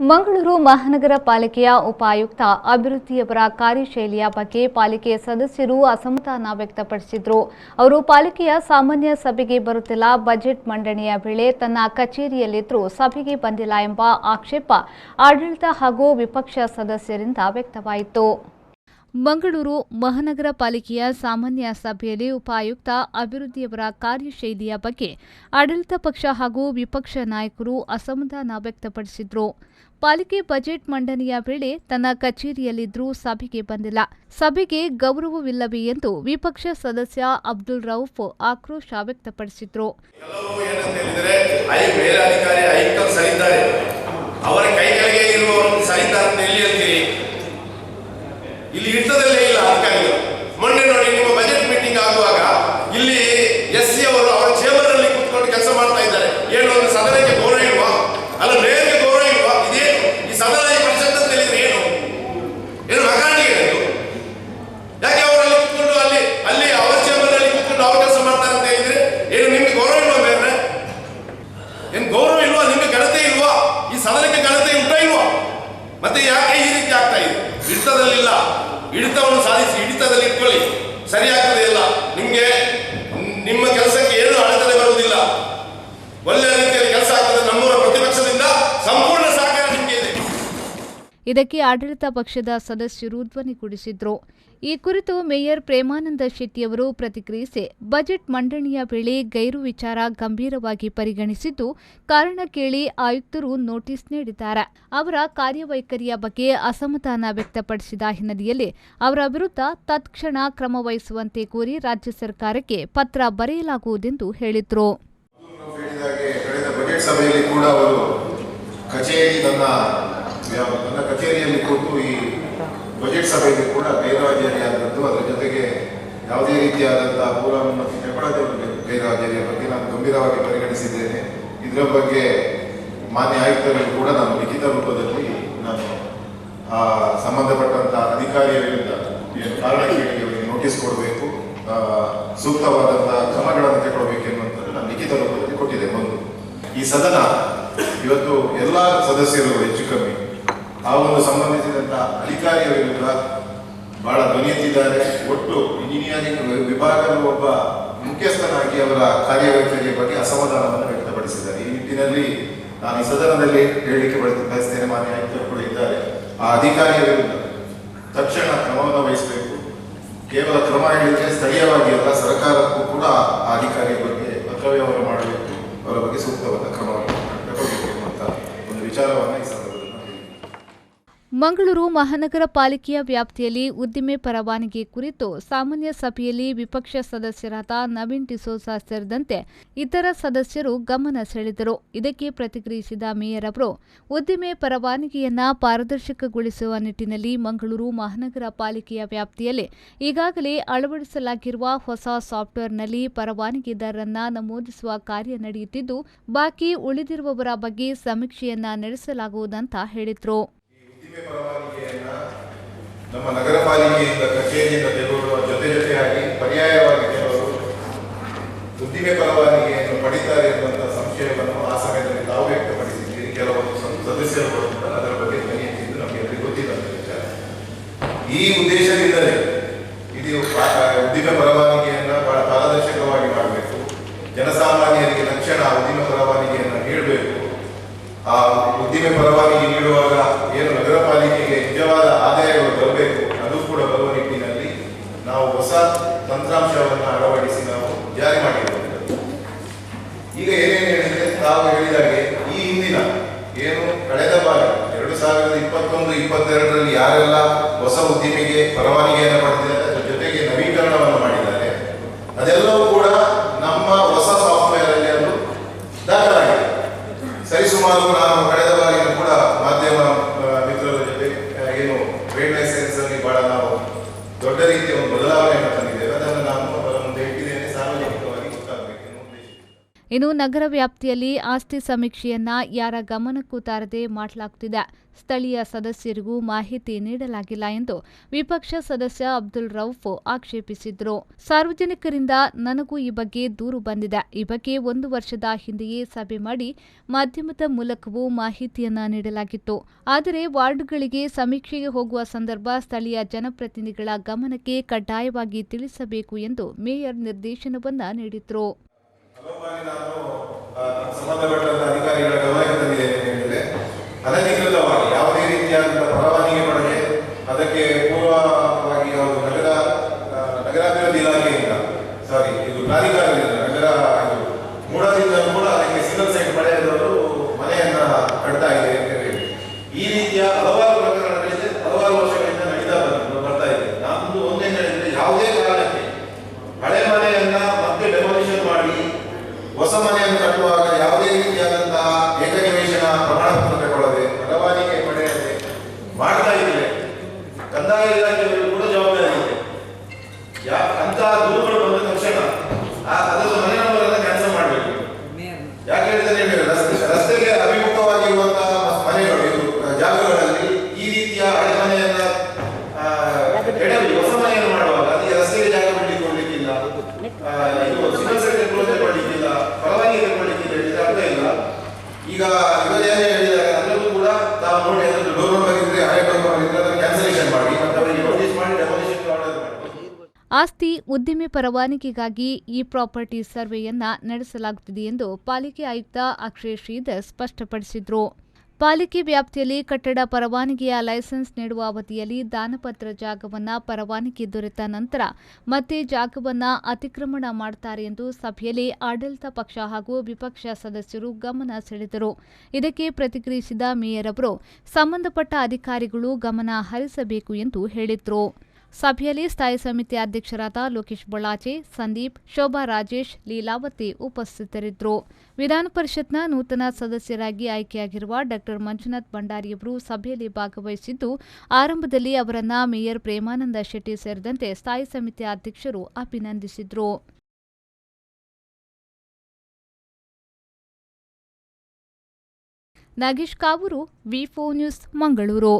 ಮಂಗಳೂರು ಮಹಾನಗರ ಪಾಲಿಕೆಯ ಉಪಾಯುಕ್ತ ಅಭಿವೃದ್ಧಿಯವರ ಕಾರ್ಯಶೈಲಿಯ ಬಗ್ಗೆ ಪಾಲಿಕೆ ಸದಸ್ಯರು ಅಸಮಾಧಾನ ವ್ಯಕ್ತಪಡಿಸಿದರು. ಅವರು ಪಾಲಿಕೆಯ ಸಾಮಾನ್ಯ ಸಭೆಗೆ ಬರುತ್ತಿಲ್ಲ, ಬಜೆಟ್ ಮಂಡನೆಯ ವೇಳೆ ತನ್ನ ಕಚೇರಿಯಲ್ಲಿದ್ದರೂ ಸಭೆಗೆ ಬಂದಿಲ್ಲ ಎಂಬ ಆಕ್ಷೇಪ ಆಡಳಿತ ಹಾಗೂ ವಿಪಕ್ಷ ಸದಸ್ಯರಿಂದ ವ್ಯಕ್ತವಾಯಿತು. ಮಂಗಳೂರು ಮಹಾನಗರ ಪಾಲಿಕೆಯ ಸಾಮಾನ್ಯ ಸಭೆಯಲ್ಲಿ ಉಪಾಯುಕ್ತ ಅಭಿವೃದ್ಧಿಯವರ ಕಾರ್ಯಶೈಲಿಯ ಬಗ್ಗೆ ಆಡಳಿತ ಪಕ್ಷ ಹಾಗೂ ವಿಪಕ್ಷ ನಾಯಕರು ಅಸಮಾಧಾನ ವ್ಯಕ್ತಪಡಿಸಿದರು. ಪಾಲಿಕೆ ಬಜೆಟ್ ಮಂಡನೆಯ ವೇಳೆ ತನ್ನ ಕಚೇರಿಯಲ್ಲಿದ್ದರೂ ಸಭೆಗೆ ಬಂದಿಲ್ಲ, ಸಭೆಗೆ ಗೌರವವಿಲ್ಲವೇ ಎಂದು ವಿಪಕ್ಷ ಸದಸ್ಯ ಅಬ್ದುಲ್ ರೌಫ್ ಆಕ್ರೋಶ ವ್ಯಕ್ತಪಡಿಸಿದರು. ಇಲ್ಲಿ ಇರ್ತದಲ್ಲೇ ಇಲ್ಲ ಅಧಿಕಾರಿಗಳು. ಮೊನ್ನೆ ನೋಡಿ, ನಿಮ್ಮ ಬಜೆಟ್ ಮೀಟಿಂಗ್ ಆಗುವಾಗ ಇಲ್ಲಿ ಎಸ್ ಸಿ ಅವರು ಅವರ ಚೇಂಬರ್ ಅಲ್ಲಿ ಕೂತ್ಕೊಂಡು ಕೆಲಸ ಮಾಡ್ತಾ ಇದ್ದಾರೆ. ಏನು ಒಂದು ಸದನಕ್ಕೆ ಗೌರವ ಇಲ್ವಾ? ಅಲ್ಲ, ಮೇಯರ್ಗೆ ಗೌರವ ಇಲ್ವಾ? ಇದೇನು ಈ ಸದನ ಈ ಪರಿಷತ್ ಅಂತ ಹೇಳಿದ್ರೆ ಏನು ಮಗಾಣಿಗೆ? ಯಾಕೆ ಅವರಲ್ಲಿ ಕೂತ್ಕೊಂಡು ಅಲ್ಲಿ ಅವರ ಚೇಂಬರ್ ಅಲ್ಲಿ ಕೂತ್ಕೊಂಡು ಅವ್ರು ಕೆಲಸ ಮಾಡ್ತಾರೆ ಅಂತ ಹೇಳಿದ್ರೆ ಏನು ನಿಮ್ಗೆ ಗೌರವ ಇಲ್ವಾ? ಮೇಯರ್ರೆ, ಏನ್ ಗೌರವ ಇಲ್ವಾ? ನಿಮ್ಗೆ ಘನತೆ ಇಲ್ವಾ? ಈ ಸದನಕ್ಕೆ ಘನತೆ ಉಂಟಾ ಇಲ್ವಾ? ಮತ್ತೆ ಯಾಕೆ ಈ ರೀತಿ ಆಗ್ತಾ ಇದೆ? ಹಿಡಿತದಲ್ಲಿಲ್ಲ, ಹಿಡಿತವನ್ನು ಸಾಧಿಸಿ ಹಿಡಿತದಲ್ಲಿ ಇಟ್ಕೊಳ್ಳಿ, ಸರಿ ಆಗ್ತದೆ. ಇಲ್ಲ ನಿಮ್ಗೆ ನಿಮ್ಮ ಕೆಲಸಕ್ಕೆ ಏನು ಅಡೆತಡೆ ಬರುವುದಿಲ್ಲ, ಒಳ್ಳೆಯ ರೀತಿಯಲ್ಲಿ ಕೆಲಸ ಆಗ್ತದೆ. ನಮ್ಮೂರ ಪ್ರತಿಪಕ್ಷದಿಂದ ಸಂಪೂರ್ಣ ಸಹಕಾರ ನಿಮಗೆ ಇದೆ. ಇದಕ್ಕೆ ಆಡಳಿತ ಪಕ್ಷದ ಸದಸ್ಯರು ಧ್ವನಿಗೂಡಿಸಿದ್ರು. ಈ ಕುರಿತು ಮೇಯರ್ ಪ್ರೇಮಾನಂದ ಶೆಟ್ಟಿಯವರು ಪ್ರತಿಕ್ರಿಯಿಸಿ, ಬಜೆಟ್ ಮಂಡನೆಯ ವೇಳೆ ಗೈರು ವಿಚಾರ ಗಂಭೀರವಾಗಿ ಪರಿಗಣಿಸಿದ್ದು, ಕಾರಣ ಕೇಳಿ ಆಯುಕ್ತರು ನೋಟಿಸ್ ನೀಡಿದ್ದಾರೆ. ಅವರ ಕಾರ್ಯವೈಖರಿಯ ಬಗ್ಗೆ ಅಸಮಾಧಾನ ವ್ಯಕ್ತಪಡಿಸಿದ ಹಿನ್ನೆಲೆಯಲ್ಲಿ ಅವರ ವಿರುದ್ಧ ತತ್ಕ್ಷಣ ಕ್ರಮ ವಹಿಸುವಂತೆ ಕೋರಿ ರಾಜ್ಯ ಸರ್ಕಾರಕ್ಕೆ ಪತ್ರ ಬರೆಯಲಾಗುವುದೆಂದು ಹೇಳಿದರು. ನನ್ನ ಕಚೇರಿಯಲ್ಲಿ ಕೂತು ಈ ಬಜೆಟ್ ಸಭೆಗೆ ಕೂಡ ಗೈರುಹಾಜರಿಯಾದದ್ದು, ಅದರ ಜೊತೆಗೆ ಯಾವುದೇ ರೀತಿಯಾದಂತಹ ಪೂರ್ವವನ್ನು ತೆಗೆದುಕೊಳ್ಳದೆ ಗೈರುಹಾಜರಿಯ ಬಗ್ಗೆ ನಾನು ಗಂಭೀರವಾಗಿ ಪರಿಗಣಿಸಿದ್ದೇನೆ. ಇದರ ಬಗ್ಗೆ ಮಾನ್ಯ ಆಯುಕ್ತರಿಗೂ ಕೂಡ ನಾನು ಲಿಖಿತ ರೂಪದಲ್ಲಿ ನಾನು ಸಂಬಂಧಪಟ್ಟಂತಹ ಅಧಿಕಾರಿಯ ವಿರುದ್ಧ ಏನು ಕಾರಣ ಕೇಳಿ ನೋಟಿಸ್ ಕೊಡಬೇಕು, ಸೂಕ್ತವಾದಂತಹ ಕ್ರಮಗಳನ್ನು ತಗೊಳ್ಬೇಕು ಎನ್ನುವಂಥದ್ದು ನಾನು ಲಿಖಿತ ರೂಪದಲ್ಲಿ ಕೊಟ್ಟಿದ್ದೆ. ಒಂದು ಈ ಸದನ ಇವತ್ತು ಎಲ್ಲ ಸದಸ್ಯರು ಹೆಚ್ಚು ಕಮ್ಮಿ ಆ ಒಂದು ಸಂಬಂಧಿಸಿದಂತಹ ಅಧಿಕಾರಿಯ ವಿರುದ್ಧ ಬಹಳ ಧ್ವನಿ ಎತ್ತಿದ್ದಾರೆ. ಒಟ್ಟು ಇಂಜಿನಿಯರಿಂಗ್ ವಿಭಾಗದ ಒಬ್ಬ ಮುಖ್ಯಸ್ಥನಾಗಿ ಅವರ ಕಾರ್ಯವೈಖರಿಯ ಬಗ್ಗೆ ಅಸಮಾಧಾನವನ್ನು ವ್ಯಕ್ತಪಡಿಸಿದ್ದಾರೆ. ಈ ನಿಟ್ಟಿನಲ್ಲಿ ನಾನು ಈ ಸದನದಲ್ಲಿ ಹೇಳಿಕೆ ಬಯಸ್ತೇನೆ, ಮಾನ್ಯ ಆಯುಕ್ತರು ಕೂಡ ಇದ್ದಾರೆ. ಆ ಅಧಿಕಾರಿಯ ವಿರುದ್ಧ ತಕ್ಷಣ ಕ್ರಮವನ್ನು ವಹಿಸಬೇಕು. ಕೇವಲ ಕ್ರಮ ಹೇಳಿದ್ರೆ ಸ್ಥಳೀಯವಾಗಿ ಅಲ್ಲ, ಸರ್ಕಾರಕ್ಕೂ ಕೂಡ ಆ ಅಧಿಕಾರಿಯ ಬಗ್ಗೆ ಪತ್ರವ್ಯವಹಾರ ಮಾಡಬೇಕು, ಅವರ ಬಗ್ಗೆ ಸೂಕ್ತವಾದ ಕ್ರಮವನ್ನು ತಗೊಳ್ಬೇಕು ಎನ್ನುವಂತ ಒಂದು ವಿಚಾರವನ್ನು ಈ ಸಂದರ್ಭದಲ್ಲಿ ಮಂಗಳೂರು ಮಹಾನಗರ ಪಾಲಿಕೆಯ ವ್ಯಾಪ್ತಿಯಲ್ಲಿ ಉದ್ದಿಮೆ ಪರವಾನಗಿ ಕುರಿತು ಸಾಮಾನ್ಯ ಸಭೆಯಲ್ಲಿ ವಿಪಕ್ಷ ಸದಸ್ಯರಾದ ನವೀನ್ ಡಿಸೋಜಾ ಸೇರಿದಂತೆ ಇತರ ಸದಸ್ಯರು ಗಮನ ಸೆಳೆದರು. ಇದಕ್ಕೆ ಪ್ರತಿಕ್ರಿಯಿಸಿದ ಮೇಯರ್ ಅವರು, ಉದ್ದಿಮೆ ಪರವಾನಗಿಯನ್ನ ಪಾರದರ್ಶಕಗೊಳಿಸುವ ನಿಟ್ಟಿನಲ್ಲಿ ಮಂಗಳೂರು ಮಹಾನಗರ ಪಾಲಿಕೆಯ ವ್ಯಾಪ್ತಿಯಲ್ಲಿ ಈಗಾಗಲೇ ಅಳವಡಿಸಲಾಗಿರುವ ಹೊಸ ಸಾಫ್ಟ್ವೇರ್ನಲ್ಲಿ ಪರವಾನಗಿದಾರರನ್ನ ನಮೂದಿಸುವ ಕಾರ್ಯ ನಡೆಯುತ್ತಿದ್ದು, ಬಾಕಿ ಉಳಿದಿರುವವರ ಬಗ್ಗೆ ಸಮೀಕ್ಷೆಯನ್ನ ನಡೆಸಲಾಗುವುದಂತ ಹೇಳಿದರು. ಪರವಾನಗಿಯನ್ನ ನಮ್ಮ ನಗರ ಪಾಲಿಕೆಯಿಂದ ಕಚೇರಿಯಿಂದ ತೆಗೆದುಕೊಳ್ಳುವ ಜೊತೆಯಾಗಿ ಪರ್ಯಾಯವಾಗಿ ಕೆಲವರು ಉದ್ದಿಮೆ ಪರವಾನಗಿಯನ್ನು ಪಡಿತಾರೆ ಎನ್ನುವಂತಹ ಸಂಶಯವನ್ನು ಆ ಸಮಯದಲ್ಲಿ ತಾವು ವ್ಯಕ್ತಪಡಿಸಿದ್ದೀರಿ. ಕೆಲವೊಂದು ಸದಸ್ಯರು ಅದರ ಬಗ್ಗೆ ಧ್ವನಿ ಎತ್ತಿದ್ದು ನಮಗೆ ಗೊತ್ತಿದ್ದಂತ ವಿಚಾರ. ಈ ಉದ್ದೇಶದಿಂದಲೇ ಇದು ಉದ್ದಿಮೆ ಪರವಾನಗಿಯನ್ನು ಬಹಳ ಪಾರದರ್ಶಕವಾಗಿ ಮಾಡಬೇಕು, ಜನಸಾಮಾನ್ಯರಿಗೆ ತಕ್ಷಣ ಉದ್ದಿಮೆ ಪರವಾನಗಿಯನ್ನು ನೀಡಬೇಕು. ಆ ಉದ್ದಿಮೆ ಪರವಾನಗಿ ನೀಡುವಾಗ ಏನು ನಗರ ಪಾಲಿಕೆಗೆ ನಿಜವಾದ ಆದಾಯಗಳು ಬರಬೇಕು, ಅದು ಕೂಡ ಬರುವ ನಿಟ್ಟಿನಲ್ಲಿ ನಾವು ಹೊಸ ತಂತ್ರಾಂಶವನ್ನು ಅಳವಡಿಸಿ ನಾವು ಜಾರಿ ಮಾಡಿರುವಂಥದ್ದು. ಈಗ ಏನೇನು ಹೇಳಿದ್ರೆ, ತಾವು ಹೇಳಿದಾಗೆ ಈ ಹಿಂದಿನ ಏನು ಕಳೆದ ಬಾರಿ 2021-22ರಲ್ಲಿ ಯಾರೆಲ್ಲ ಹೊಸ ಉದ್ದಿಮೆಗೆ ಪರವಾನಗಿಯನ್ನು ಪಡೆದಿದ್ದಾರೆ, ಅದರ ಜೊತೆಗೆ ನವೀಕರಣವನ್ನು ಮಾಡಿದ್ದಾರೆ, ಅದೆಲ್ಲವೂ ಕೂಡ ನಮ್ಮ ಹೊಸ ಸಾಫ್ಟ್ವೇರ್ ಅಲ್ಲಿ ಅದು ದಾಖಲಾಗಿದೆ. ಸರಿಸುಮಾರು ನಾನು ಕಳೆದ ಬಾರಿಯೂ ಕೂಡ ಮಾಧ್ಯಮ ಮಿತ್ರರ ಜೊತೆ ಏನು ಟ್ರೇಡ್ ಲೈಸೆನ್ಸ್ ಅಲ್ಲಿ ಬಹಳ ನಾವು ದೊಡ್ಡ ರೀತಿಯ ಒಂದು ಬದಲಾವಣೆಯನ್ನು ತಂದಿದ್ದೇವೆ. ಅದನ್ನು ನಾನು ಅವರ ಮುಂದೆ ಇಟ್ಟಿದ್ದೇನೆ, ಸಾರ್ವಜನಿಕವಾಗಿ ಗೊತ್ತಾಗಬೇಕು. ಇನ್ನು ನಗರ ವ್ಯಾಪ್ತಿಯಲ್ಲಿ ಆಸ್ತಿ ಸಮೀಕ್ಷೆಯನ್ನ ಯಾರ ಗಮನಕ್ಕೂ ತಾರದೆ ಮಾಡಲಾಗುತ್ತಿದೆ. ಸ್ಥಳೀಯ ಸದಸ್ಯರಿಗೂ ಮಾಹಿತಿ ನೀಡಲಾಗಿಲ್ಲ ಎಂದು ವಿಪಕ್ಷ ಸದಸ್ಯ ಅಬ್ದುಲ್ ರೌಫ್ ಆಕ್ಷೇಪಿಸಿದರು. ಸಾರ್ವಜನಿಕರಿಂದ ನನಗೂ ಈ ಬಗ್ಗೆ ದೂರು ಬಂದಿದೆ. ಈ ಬಗ್ಗೆ 1 ವರ್ಷದ ಹಿಂದೆಯೇ ಸಭೆ ಮಾಡಿ ಮಾಧ್ಯಮದ ಮೂಲಕವೂ ಮಾಹಿತಿಯನ್ನ ನೀಡಲಾಗಿತ್ತು. ಆದರೆ ವಾರ್ಡ್ಗಳಿಗೆ ಸಮೀಕ್ಷೆಗೆ ಹೋಗುವ ಸಂದರ್ಭ ಸ್ಥಳೀಯ ಜನಪ್ರತಿನಿಧಿಗಳ ಗಮನಕ್ಕೆ ಕಡ್ಡಾಯವಾಗಿ ತಿಳಿಸಬೇಕು ಎಂದು ಮೇಯರ್ ನಿರ್ದೇಶನವನ್ನ ನೀಡಿದ್ರು. ಸಂಬಂಧಪಟ್ಟಂತ ಅಧಿಕಾರಿಗಳ ಗಮನಕ್ಕೆ ತಂದಿದ್ದೇನೆ. ಅನಧಿಕೃತವಾಗಿ ಯಾವುದೇ ರೀತಿಯಾದಂತಹ ಪರವಾನಗಿ ಪಡೆದೆ ಅದಕ್ಕೆ ಪೂರ್ವವಾಗಿ ಯಾವುದು ನಗರಾಭಿವೃದ್ಧಿ ಇಲಾಖೆಯಿಂದ ಇದು ಪ್ರಾಧಿಕಾರದಿಂದ ನಗರ ಮೂಡದಿಂದ ಕೂಡ ಅದಕ್ಕೆ ಸಿಂಗಲ್ ಸೈಟ್ ಪಡೆಯದವರು ಮನೆಯನ್ನ ಕಟ್ತಾ ಇದೆ ಅಂತ ಹೇಳಿ ಈ ರೀತಿಯ ಹಲವಾರು ಪ್ರಕರಣಗಳಿದೆ. ಹಲವಾರು ವರ್ಷಗಳಿಂದ ನಡೀತಾ ಬರ್ತಾ ಇದೆ. ನಮ್ದು ಒಂದೇನು ಹೇಳಿದ್ರೆ ಯಾವುದೇ ಕಾರಣಕ್ಕೆ ಹಳೆ ಮನೆಯನ್ನ ಮತ್ತೆ ಡೆಮಾಲಿಷನ್ ಮಾಡಿ ಹೊಸ ಮನೆಯನ್ನು ಕಟ್ಟುವಾಗ ಯಾವುದೇ ರೀತಿಯಾದಂತಹ ಏಕನಿವೇಶನ ಪ್ರಮಾಣ ಪತ್ರ ತಗೊಳ್ಳದೆ ಪರವಾನಗಿ ಪಡೆಯದೆ ಮಾಡ್ತಾ ಇದ್ರೆ ಕಂದಾಯ ಇಲಾಖೆಯವರು ಕೂಡ ಜವಾಬ್ದಾರಿ ಇದೆ. ಅಂತಹ ದೂರುಗಳು ಬಂದ ತಕ್ಷಣ ಅದನ್ನು ಮನೆ ನಂಬರನ್ನು ಕ್ಯಾನ್ಸಲ್ ಮಾಡಬೇಕು. ಯಾಕೆ ಹೇಳಿದ್ರೆ ರಸ್ತೆಗೆ ಅಭಿಮುಖವಾಗಿರುವಂತಹ ಮನೆಗಳು ಜಾಗಗಳಲ್ಲಿ ಈ ರೀತಿಯ ಹಳೆ ಮನೆಯನ್ನ ಕೆಡವಿ ಹೊಸ ಮನೆಯನ್ನು ಮಾಡುವಾಗ ಅದಕ್ಕೆ ರಸ್ತೆಗೆ ಜಾಗ ಬಿಟ್ಟುಕೊಳ್ಳಲಿಕ್ಕಿಲ್ಲ, ಸಿಂಗಲ್ ಸೈಟ್ ಕೊಡಲಿಕ್ಕಿಲ್ಲ, ಪರವಾನಗಿ ತಗೊಳ್ಳಿಕ್ಕಿಲ್ಲ, ಹೇಳಿದ್ರೆ ಅರ್ಥ ಇಲ್ಲ. ಈಗ ಇವರೇನೇ ಹೇಳಿದಾಗ ಅದರಲ್ಲೂ ಕೂಡ ತಾವು ನೋಡಿ ಅದನ್ನು ಡೋರ್ ಆಗಿದ್ರೆ ಹಳೆ ಡೋರ್ ಇದ್ರೆ ಅದನ್ನು ಕ್ಯಾನ್ಸಲೇಷನ್ ಮಾಡಿ ಮತ್ತೆ ಅವರಿಗೆ ನೋಟಿಸ್ ಮಾಡಿ ಡೆಮಾಲಿಷನ್ ಆರ್ಡರ್ ಮಾಡಿ. ಆಸ್ತಿ ಉದ್ದಿಮೆ ಪರವಾನಗಿಗಾಗಿ ಈ ಪ್ರಾಪರ್ಟಿ ಸರ್ವೆಯನ್ನ ನಡೆಸಲಾಗುತ್ತಿದೆ ಎಂದು ಪಾಲಿಕೆ ಆಯುಕ್ತ ಅಕ್ಷಯ್ ಶ್ರೀಧರ್ ಸ್ಪಷ್ಟಪಡಿಸಿದರು. ಪಾಲಿಕೆ ವ್ಯಾಪ್ತಿಯಲ್ಲಿ ಕಟ್ಟಡ ಪರವಾನಗಿಯ ಲೈಸೆನ್ಸ್ ನೀಡುವ ಅವಧಿಯಲ್ಲಿ ದಾನಪತ್ರ ಜಾಗವನ್ನು ಪರವಾನಗಿ ದೊರೆತ ನಂತರ ಮತ್ತೆ ಜಾಗವನ್ನು ಅತಿಕ್ರಮಣ ಮಾಡುತ್ತಾರೆ ಎಂದು ಸಭೆಯಲ್ಲಿ ಆಡಳಿತ ಪಕ್ಷ ಹಾಗೂ ವಿಪಕ್ಷ ಸದಸ್ಯರು ಗಮನ ಸೆಳೆದರು. ಇದಕ್ಕೆ ಪ್ರತಿಕ್ರಿಯಿಸಿದ ಮೇಯರ್ ಅವರು ಸಂಬಂಧಪಟ್ಟ ಅಧಿಕಾರಿಗಳು ಗಮನ ಹರಿಸಬೇಕು ಎಂದು ಹೇಳಿದರು. ಸಭೆಯಲ್ಲಿ ಸ್ಥಾಯಿ ಸಮಿತಿ ಅಧ್ಯಕ್ಷರಾದ ಲೋಕೇಶ್ ಬೊಳಾಚೆ, ಸಂದೀಪ್, ಶೋಭಾ ರಾಜೇಶ್, ಲೀಲಾವತಿ ಉಪಸ್ಥಿತರಿದ್ದರು. ವಿಧಾನ ಪರಿಷತ್ನ ನೂತನ ಸದಸ್ಯರಾಗಿ ಆಯ್ಕೆಯಾಗಿರುವ ಡಾ ಮಂಜುನಾಥ್ ಭಂಡಾರಿಯವರು ಸಭೆಯಲ್ಲಿ ಭಾಗವಹಿಸಿದ್ದು, ಆರಂಭದಲ್ಲಿ ಅವರನ್ನ ಮೇಯರ್ ಪ್ರೇಮಾನಂದ ಶೆಟ್ಟಿ ಸೇರಿದಂತೆ ಸ್ಥಾಯಿ ಸಮಿತಿ ಅಧ್ಯಕ್ಷರು ಅಭಿನಂದಿಸಿದರು. ನಾಗೇಶ್ ಕಾವೂರು, ವಿ4 ನ್ಯೂಸ್, ಮಂಗಳೂರು.